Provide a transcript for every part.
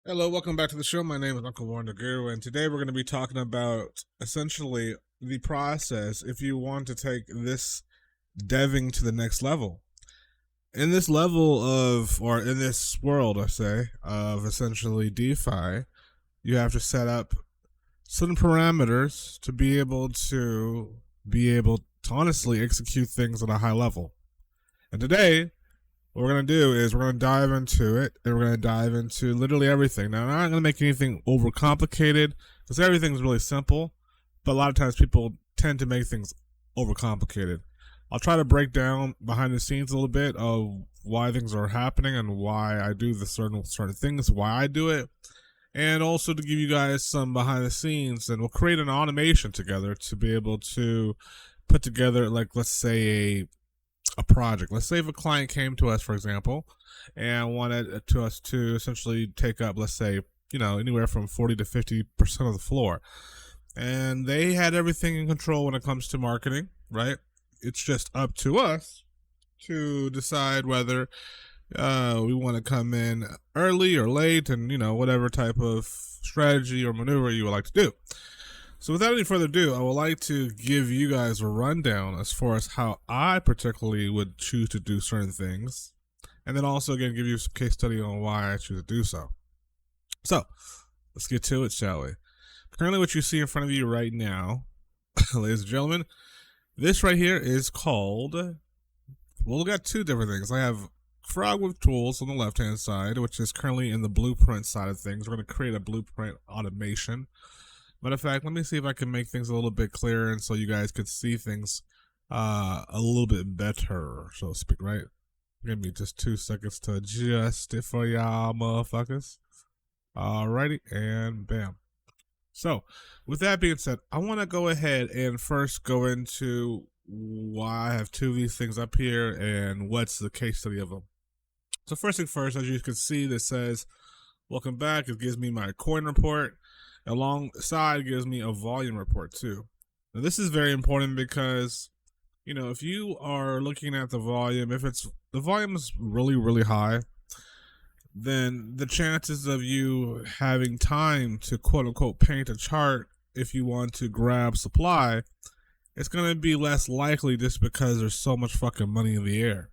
Hello, welcome back to the show. My name is Uncle Warren the Guru, and today we're going to be talking about essentially the process if you want to take this deving to the next level. In this level of, or in this world, I say, of essentially DeFi, you have to set up certain parameters to be able to honestly execute things at a high level. And today, what we're going to do is we're going to dive into it, and we're going to dive into literally everything. Now, I'm not going to make anything overcomplicated because everything's really simple, but a lot of times people tend to make things overcomplicated. I'll try to break down behind the scenes a little bit of why things are happening and why I do the certain things, why I do it, and also to give you guys some behind the scenes. And we'll create an automation together to be able to put together, like, let's say a project. Let's say if a client came to us, for example, and wanted to us to essentially take up, let's say, anywhere from 40 to 50% of the floor, and they had everything in control when it comes to marketing, right? It's just up to us to decide whether we want to come in early or late, and whatever type of strategy or maneuver you would like to do. So without any further ado, I would like to give you guys a rundown as far as how I particularly would choose to do certain things, and then also again give you some case study on why I choose to do so. So let's get to it, shall we? Currently what you see in front of you right now, ladies and gentlemen, this right here is called, well, we got two different things. I have Frog with Tools on the left hand side, which is currently in the blueprint side of things. We're going to create a blueprint automation. Matter of fact, let me see if I can make things a little bit clearer, and so you guys could see things a little bit better, so to speak, right? Give me just 2 seconds to adjust it for y'all motherfuckers. Alrighty, and bam. So, with that being said, I want to go ahead and first go into why I have two of these things up here and what's the case study of them. So first thing first, as you can see, this says, welcome back. It gives me my coin report. Alongside gives me a volume report too. Now this is very important because, if you are looking at the volume, if the volume is really high, then the chances of you having time to quote unquote paint a chart if you want to grab supply, it's going to be less likely just because there's so much fucking money in the air.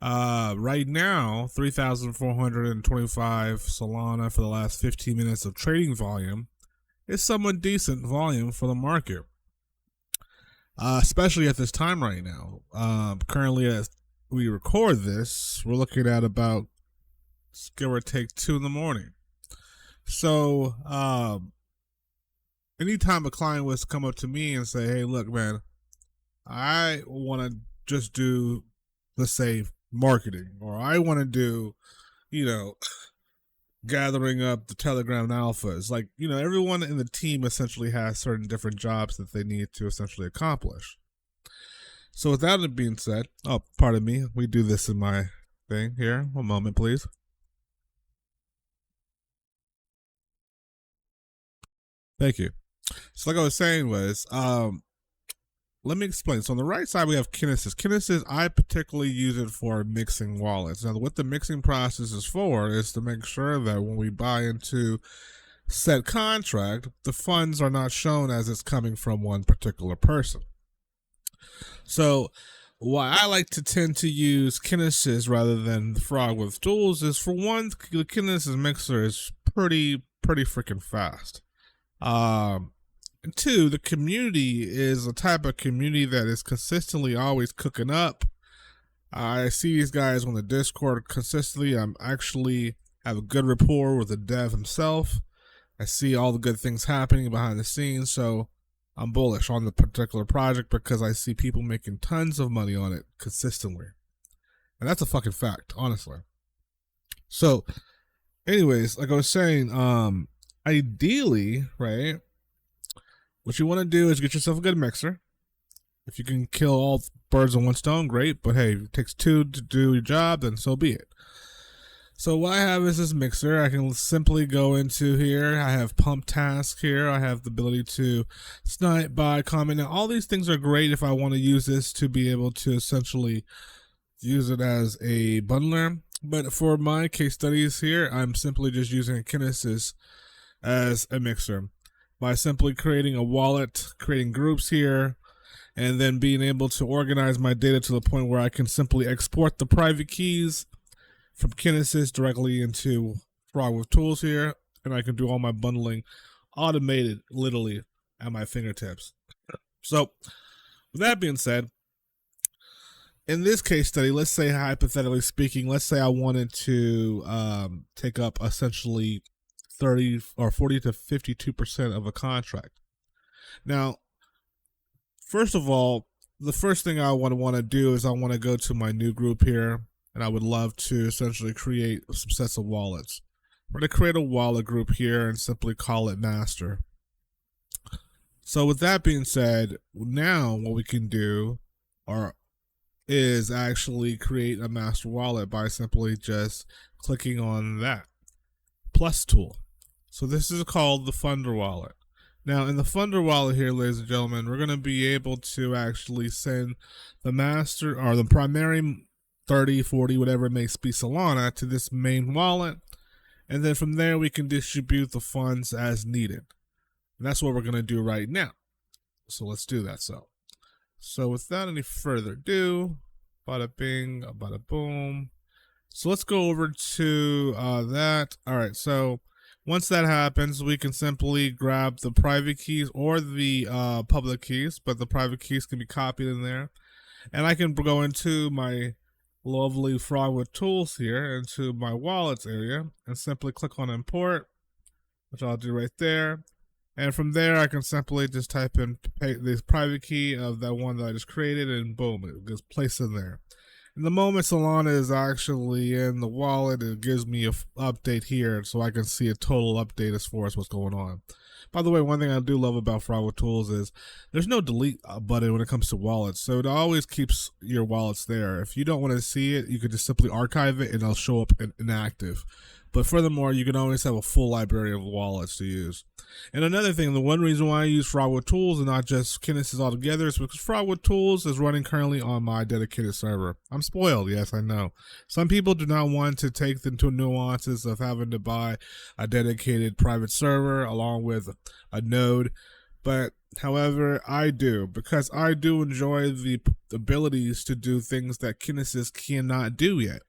Right now, 3,425 Solana for the last 15 minutes of trading volume is somewhat decent volume for the market, especially at this time right now. Currently, as we record this, we're looking at about, give or take, 2 in the morning. So, anytime a client was to come up to me and say, hey, look, man, I want to just do, let's say, marketing, or I want to do, gathering up the Telegram alphas. Like, everyone in the team essentially has certain different jobs that they need to essentially accomplish. So with that being said, oh, pardon me, we do this in my thing here. One moment, please. Thank you. So like I was saying was, let me explain. So on the right side, we have Kinesis. Kinesis, I particularly use it for mixing wallets. Now, what the mixing process is for is to make sure that when we buy into said contract, the funds are not shown as it's coming from one particular person. So why I like to tend to use Kinesis rather than the Frog with Tools is, for one, the Kinesis mixer is pretty freaking fast. And two, the community is a type of community that is consistently always cooking up. I see these guys on the Discord consistently. I'm actually have a good rapport with the dev himself. I see all the good things happening behind the scenes, so I'm bullish on the particular project because I see people making tons of money on it consistently. And that's a fucking fact, honestly. So, anyways, like I was saying, ideally, right, what you want to do is get yourself a good mixer. If you can kill all birds with one stone, great. But hey, if it takes 2 to do your job, then so be it. So what I have is this mixer. I can simply go into here. I have pump task here. I have the ability to snipe, buy, comment. Now, all these things are great if I want to use this to be able to essentially use it as a bundler. But for my case studies here, I'm simply just using Kinesis as a mixer by simply creating a wallet, creating groups here, and then being able to organize my data to the point where I can simply export the private keys from Kinesis directly into Frog with Tools here, and I can do all my bundling automated, literally at my fingertips. So with that being said, in this case study, let's say hypothetically speaking, let's say I wanted to take up essentially 30 or 40 to 52% of a contract. Now, first of all, the first thing I want to do is I want to go to my new group here, and I would love to essentially create some sets of wallets. We're going to create a wallet group here and simply call it master. So with that being said, now what we can do is actually create a master wallet by simply just clicking on that plus tool. So this is called the funder wallet. Now in the funder wallet here, ladies and gentlemen, we're going to be able to actually send the master or the primary 30, 40, whatever it may be Solana to this main wallet. And then from there, we can distribute the funds as needed. And that's what we're going to do right now. So let's do that. So without any further ado, bada bing, bada boom. So let's go over to that. All right. So once that happens, we can simply grab the private keys or the public keys, but the private keys can be copied in there. And I can go into my lovely Frog with Tools here into my wallets area and simply click on import, which I'll do right there. And from there, I can simply just type in this private key of that one that I just created, and boom, it gets placed in there. And the moment Solana is actually in the wallet, it gives me an update here so I can see a total update as far as what's going on. By the way, one thing I do love about Frog with Tools is there's no delete button when it comes to wallets. So it always keeps your wallets there. If you don't want to see it, you can just simply archive it and it'll show up inactive. But furthermore, you can always have a full library of wallets to use. And another thing, the one reason why I use Frog with Tools and not just Kinesis altogether is because Frog with Tools is running currently on my dedicated server. I'm spoiled, yes, I know. Some people do not want to take the nuances of having to buy a dedicated private server along with a node. But however, I do, because I do enjoy the abilities to do things that Kinesis cannot do yet.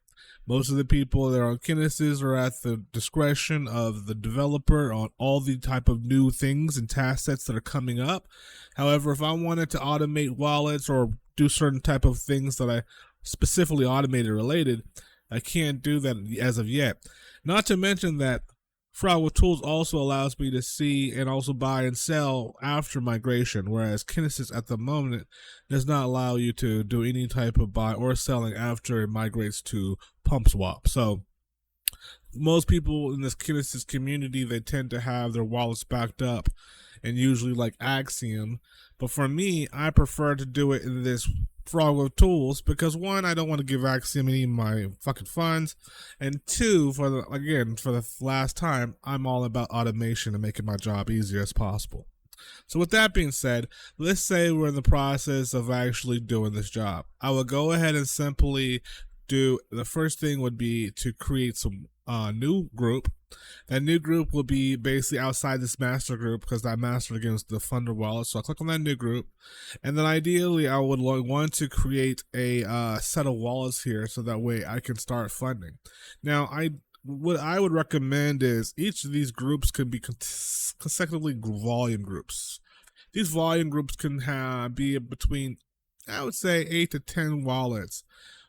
Most of the people that are on Kinesis are at the discretion of the developer on all the type of new things and task sets that are coming up. However, if I wanted to automate wallets or do certain type of things that I specifically automated related, I can't do that as of yet. Not to mention that Frog with Tools also allows me to see and also buy and sell after migration, whereas Kinesis at the moment does not allow you to do any type of buy or selling after it migrates to pump swap. So most people in this Kinesis community, they tend to have their wallets backed up and usually like Axiom. But for me, I prefer to do it in this Frog with Tools because one, I don't want to give Axiom any of my fucking funds, and two, for the last time, I'm all about automation and making my job easier as possible. So with that being said, let's say we're in the process of actually doing this job. I will go ahead and simply do, the first thing would be to create some new group. That new group will be basically outside this master group because that master against the funder wallet. So I'll click on that new group, and then ideally I would want to create a set of wallets here so that way I can start funding. Now what I would recommend is each of these groups can be consecutively volume groups. These volume groups can be between, I would say, 8 to 10 wallets,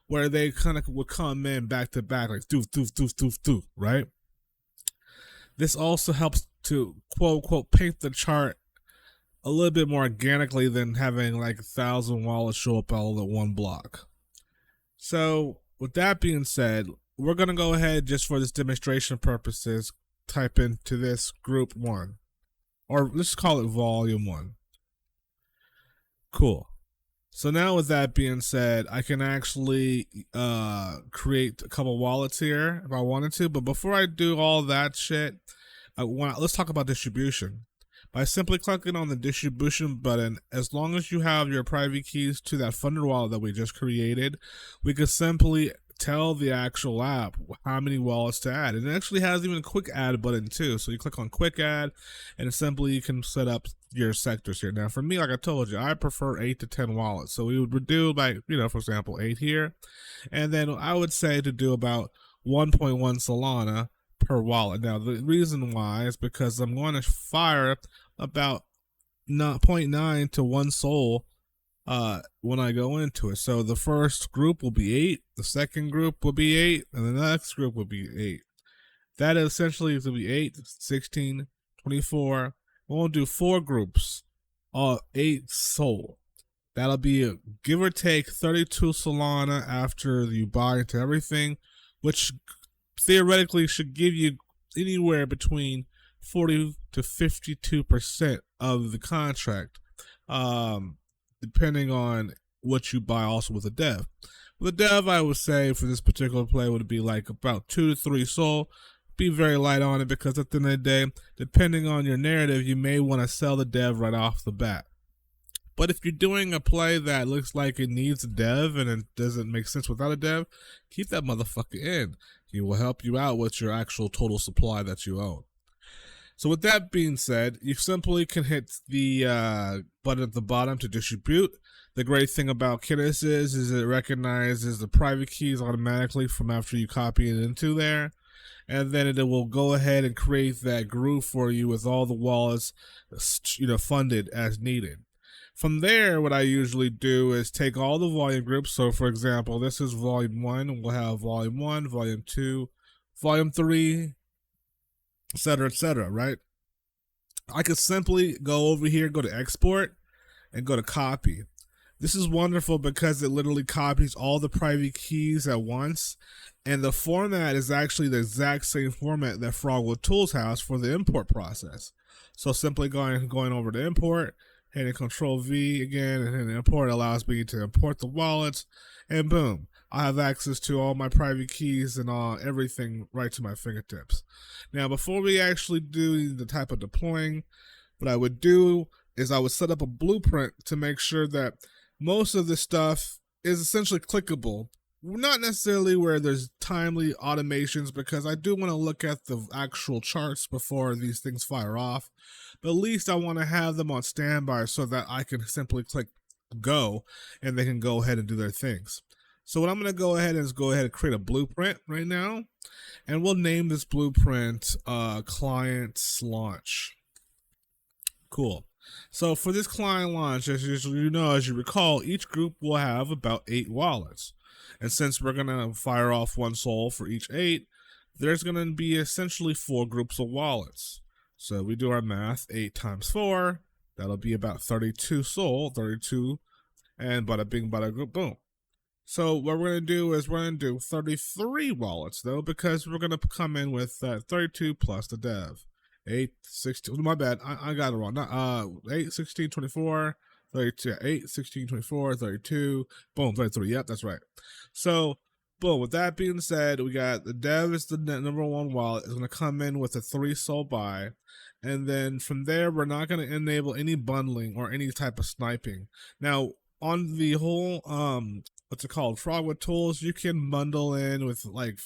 where they kind of would come in back to back, like doof, right? This also helps to quote unquote paint the chart a little bit more organically than having like 1,000 wallets show up all at one block. So with that being said, we're going to go ahead, just for this demonstration purposes, type into this group 1, or let's call it volume 1. Cool. So now with that being said, I can actually create a couple wallets here if I wanted to. But before I do all that shit, let's talk about distribution. By simply clicking on the distribution button, as long as you have your private keys to that funder wallet that we just created, we could simply tell the actual app how many wallets to add. And it actually has even a quick add button too. So you click on quick add and simply you can set up your sectors here. Now for me, like I told you, I prefer 8 to 10 wallets. So we would do like, for example, 8 here. And then I would say to do about 1.1 Solana per wallet. Now the reason why is because I'm going to fire about 0.9 to 1 Sol when I go into it. So the first group will be 8, the second group will be 8, and the next group will be 8. That essentially is going to be 8, 16, 24. We'll do 4 groups, 8 Sol. That'll be a, give or take 32 Solana after you buy into everything, which theoretically should give you anywhere between 40 to 52% of the contract, depending on what you buy also with a dev. With a dev, I would say for this particular play would be like about 2 to 3 Sol. Be very light on it because at the end of the day, depending on your narrative, you may want to sell the dev right off the bat. But if you're doing a play that looks like it needs a dev and it doesn't make sense without a dev, keep that motherfucker in. He will help you out with your actual total supply that you own. So with that being said, you simply can hit the button at the bottom to distribute. The great thing about Kinesis is it recognizes the private keys automatically from after you copy it into there. And then it will go ahead and create that group for you with all the wallets, funded as needed. From there, what I usually do is take all the volume groups. So for example, this is volume 1. We'll have volume 1, volume 2, volume 3, etc., right? I could simply go over here, go to export, and go to copy. This is wonderful because it literally copies all the private keys at once, and the format is actually the exact same format that Frogwood Tools has for the import process. So simply going over to import, hitting Control V again, and hitting import allows me to import the wallets, and boom, I have access to all my private keys and everything right to my fingertips. Now, before we actually do the type of deploying, what I would do is I would set up a blueprint to make sure that most of this stuff is essentially clickable. Not necessarily where there's timely automations, because I do want to look at the actual charts before these things fire off. But at least I want to have them on standby so that I can simply click go and they can go ahead and do their things. So what I'm going to go ahead and create a blueprint right now, and we'll name this blueprint client launch. Cool. So for this client launch, as you recall, each group will have about 8 wallets. And since we're going to fire off 1 Sol for each 8, there's going to be essentially 4 groups of wallets. So we do our math, 8 times 4, that'll be about 32 Sol, 32, and bada bing, bada group, boom. So what we're going to do is we're going to do 33 wallets, though, because we're going to come in with 32 plus the dev. 8, 16, my bad, I got it wrong. 8, 16, 24, 32, 8, 16, 24, 32, boom, 33, yep, that's right. So, boom, with that being said, we got the dev is the number 1 wallet. It's going to come in with a 3 Sol buy. And then from there, we're not going to enable any bundling or any type of sniping. Now, on the whole, what's it called, Frogwood Tools, you can bundle in with, like,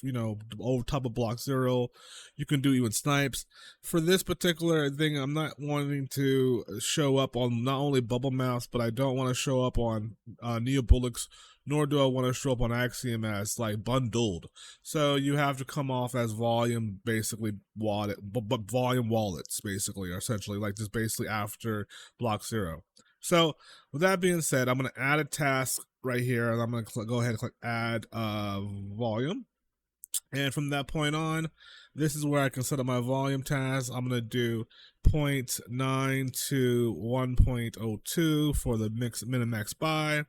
over top of block 0. You can do even snipes. For this particular thing, I'm not wanting to show up on not only Bubble Mouse, but I don't want to show up on Neobullocks, nor do I want to show up on Axiom as like bundled. So you have to come off as volume, basically wallet, but volume wallets, basically, or essentially like just basically after block 0. So with that being said, I'm going to add a task right here, and I'm going to go ahead and click add volume. And from that point on, this is where I can set up my volume task. I'm going to do 0.9 to 1.02 for the min max buy.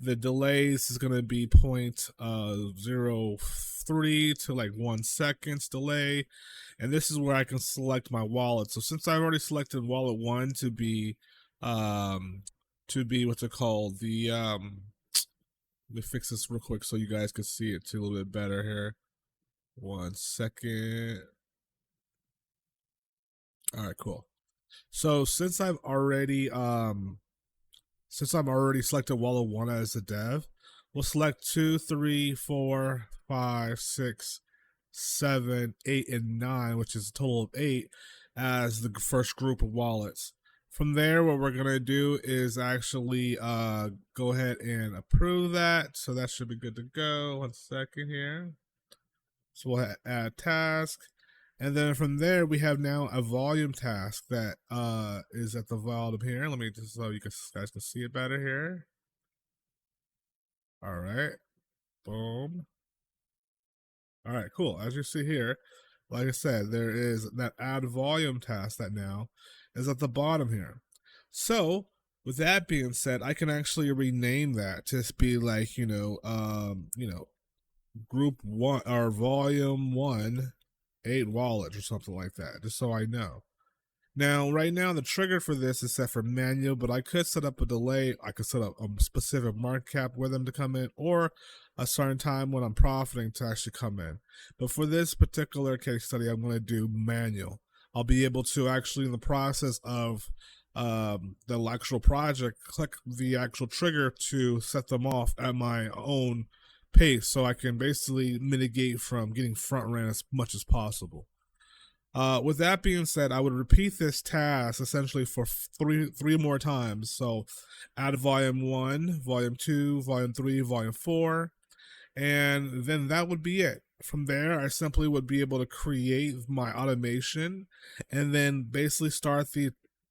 The delays is going to be 0.03 to like 1 second delay. And this is where I can select my wallet. So since I've already selected wallet 1 to be what's it called, the let me fix this real quick so you guys can see it too a little bit better here. 1 second. All right, cool. So since I've already selected wallet 1 as a dev, we'll select 2, 3, 4, 5, 6, 7, 8, and 9, which is a total of 8, as the first group of wallets. From there, what we're going to do is actually go ahead and approve that. So that should be good to go. 1 second here. So we'll add task. And then from there, we have now a volume task that is at the bottom here. Let me just so you guys can see it better here. All right. Boom. All right, cool. As you see here, like I said, there is that add volume task that now is at the bottom here. So with that being said, I can actually rename that to be like, group 1 or volume 1, 8 wallets or something like that, just so I know. Now, right now, the trigger for this is set for manual, but I could set up a delay. I could set up a specific market cap with them to come in, or a certain time when I'm profiting to actually come in. But for this particular case study, I'm going to do manual. I'll be able to actually, in the process of the actual project, click the actual trigger to set them off at my own pace, so I can basically mitigate from getting front ran as much as possible. With that being said, I would repeat this task essentially for three more times. So add volume 1, volume 2, volume 3, volume 4, and then that would be it. From there, I simply would be able to create my automation and then basically start the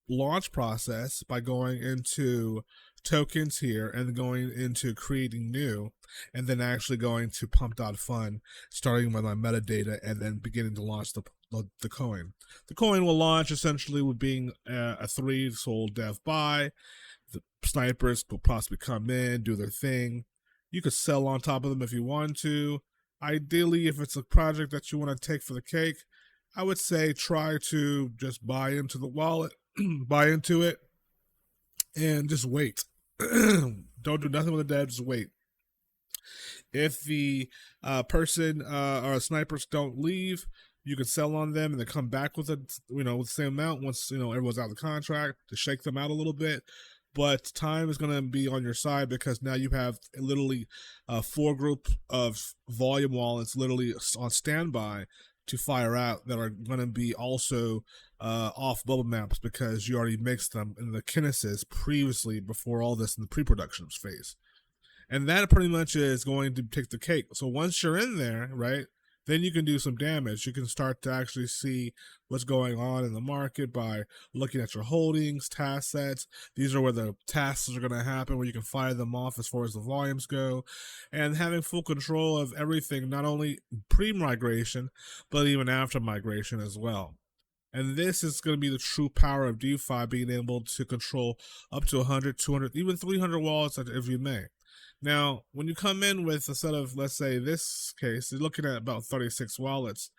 launch process by going into tokens here and going into creating new, and then actually going to pump.fun, starting with my metadata, and then beginning to launch the coin. The coin will launch essentially with being a 3 sold dev buy. The snipers will possibly come in, do their thing. You could sell on top of them if you want to. Ideally, if it's a project that you want to take for the cake, I would say try to just buy into the wallet, buy into it, and just wait. Don't do nothing with the dev, just wait. If the person or snipers don't leave, you can sell on them and then come back with with the same amount once everyone's out of the contract to shake them out a little bit. But time is going to be on your side because now you have literally 4 group of volume wallets literally on standby to fire out that are going to be also off bubble maps because you already mixed them in the kinesis previously before all this in the pre-production phase. And that pretty much is going to take the cake. So once you're in there, right, then you can do some damage. You can start to actually see what's going on in the market by looking at your holdings, task sets. These are where the tasks are going to happen, where you can fire them off as far as the volumes go, and having full control of everything, not only pre-migration, but even after migration as well. And this is going to be the true power of DeFi, being able to control up to 100, 200, even 300 wallets if you may. Now, when you come in with a set of, let's say this case, you're looking at about 36 wallets,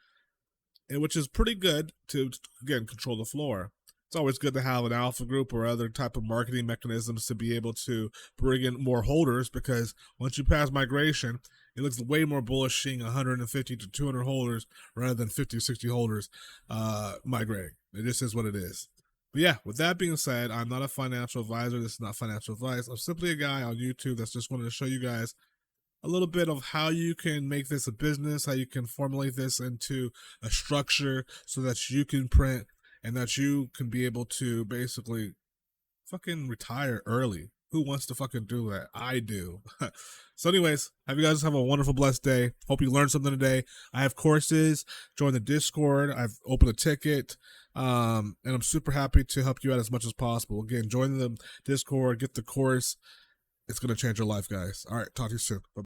which is pretty good to, again, control the floor. It's always good to have an alpha group or other type of marketing mechanisms to be able to bring in more holders, because once you pass migration, it looks way more bullish seeing 150 to 200 holders rather than 50 or 60 holders migrating. It just is what it is. But yeah, with that being said, I'm not a financial advisor. This is not financial advice. I'm simply a guy on YouTube that's just wanted to show you guys a little bit of how you can make this a business, how you can formulate this into a structure so that you can print and that you can be able to basically fucking retire early. Who wants to fucking do that? I do. So anyways, you guys have a wonderful, blessed day. Hope you learned something today. I have courses. Join the Discord. I've opened a ticket. And I'm super happy to help you out as much as possible. Again, join the Discord, get the course. It's going to change your life, guys. All right, talk to you soon. Bye.